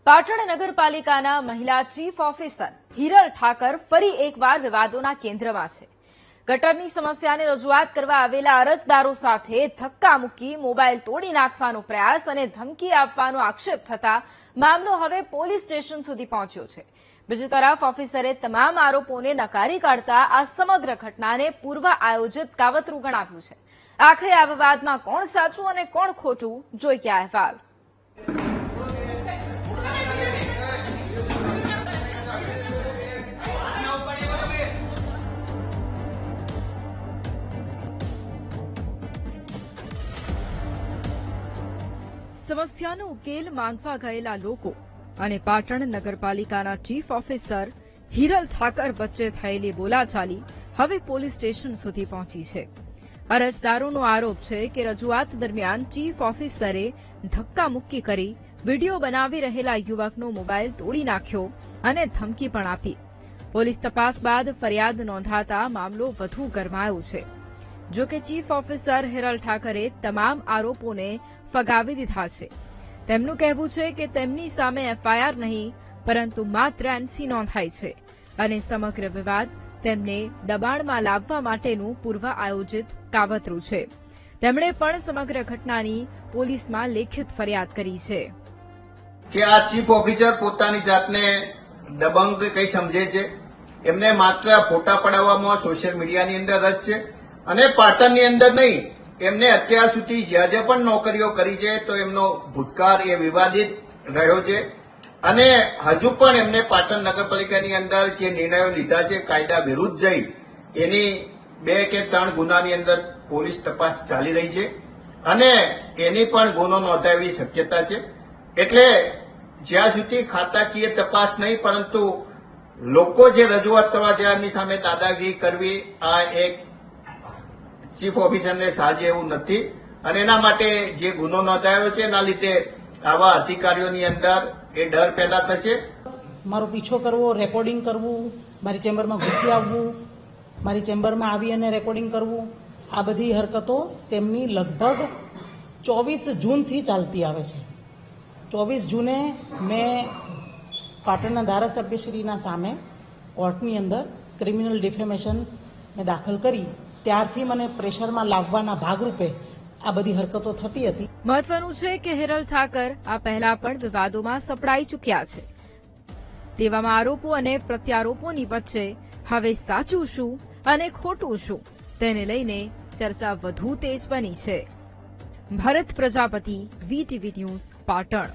પાટણ નગરપાલિકાના મહિલા chief officer Hiral Thakar ફરી એકવાર વિવાદોના કેન્દ્રમાં છે. ગટરની સમસ્યાને રજૂઆત કરવા આવેલા અરજદારો સાથે ધક્કા મૂકી મોબાઈલ તોડી નાખવાનો પ્રયાસ અને ધમકી આપવાનો આક્ષેપ થતા મામલો હવે પોલીસ સ્ટેશન સુધી પહોંચ્યો છે. બીજી તરફ ઓફિસરે તમામ આરોપોને નકારી કાઢતા આ સમગ્ર ઘટનાને પૂર્વ આયોજિત કાવતરું ગણાવ્યું છે. આખરે આ વિવાદમાં કોણ સાચું અને કોણ ખોટું, જોઈએ આ અહેવાલ. સમસ્યાનો ઉકેલ માંગવા ગયેલા લોકો અને પાટણ નગરપાલિકાના ચીફ ઓફિસર હિરલ ઠાકર વચ્ચે થયેલી બોલાચાલી હવે પોલીસ સ્ટેશન સુધી પહોંચી છે. અરજદારોનો આરોપ છે કે રજૂઆત દરમિયાન ચીફ ઓફિસરે ધક્કામુક્કી કરી વિડીયો બનાવી રહેલા યુવકનો મોબાઈલ તોડી નાખ્યો અને ધમકી પણ આપી. પોલીસ તપાસ બાદ ફરિયાદ નોંધાતા મામલો વધુ ગરમાયો છે. જો કે ચીફ ઓફિસર હિરલ ઠાકરે તમામ આરોપોને ફગાવી દીધા છે. તેમનું કહેવું છે કે તેમની સામે એફઆઈઆર નહીં પરંતુ માત્ર એનસી નોંધાઈ છે અને સમગ્ર વિવાદ તેમને દબાણમાં લાવવા માટેનું પૂર્વ આયોજિત કાવતરું છે. તેમણે પણ સમગ્ર ઘટનાની પોલીસમાં લેખિત ફરિયાદ કરી છે કે આ ચીફ ઓફિસર પોતાની જાતને દબંગ કઈ સમજે છે. એમને માત્ર ફોટા પડાવવામાં સોશિયલ મીડિયાની અંદર જ છે અને પાટણની અંદર નહીં, એમને અત્યાર સુધી જ્યાં જ્યાં પણ નોકરીઓ કરી છે તો એમનો ભૂતકાળ એ વિવાદિત રહ્યો છે અને હજુ પણ એમને પાટણ નગરપાલિકાની અંદર જે નિર્ણયો લીધા છે કાયદા વિરુદ્ધ જઈ એની 2 કે 3 ગુનાની અંદર પોલીસ તપાસ ચાલી રહી છે અને એની પણ ગુનો નોંધાવવાની શક્યતા છે. એટલે જ્યાં સુધી ખાતાકીય તપાસ નહીં પરંતુ લોકો જે રજૂઆત કરવા છે એમની સામે દાદાગીરી કરવી આ એક ચીફ ઓફિસરને સાજે એવું નથી અને એના માટે જે ગુનો નોંધાયો છે એના લીધે આવા અધિકારીઓની અંદર એ ડર પેદા થશે. મારો પીછો કરવો, રેકોર્ડિંગ કરવું, મારી ચેમ્બરમાં ઘૂસી આવવું, મારી ચેમ્બરમાં આવી અને રેકોર્ડિંગ કરવું, આ બધી હરકતો તેમની લગભગ 24 જૂનથી ચાલતી આવે છે. 24 જૂને મેં પાટણના ધારાસભ્યશ્રીના સામે કોર્ટની અંદર ક્રિમિનલ ડિફેમેશન મેં દાખલ કરી. ત્યારથી મને પ્રેશરમાં લાવવાના ભાગરૂપે આ બધી હરકતો થતી હતી. મહત્વનું છે કે હિરલ ઠાકર આ પહેલા પણ વિવાદોમાં સપડાઈ ચૂક્યા છે. તેવામાં આરોપો અને પ્રત્યારોપોની વચ્ચે હવે સાચું શું અને ખોટું શું તેને લઈને ચર્ચા વધુ તેજ બની છે. ભરત પ્રજાપતિ, VTV ન્યૂઝ, પાટણ.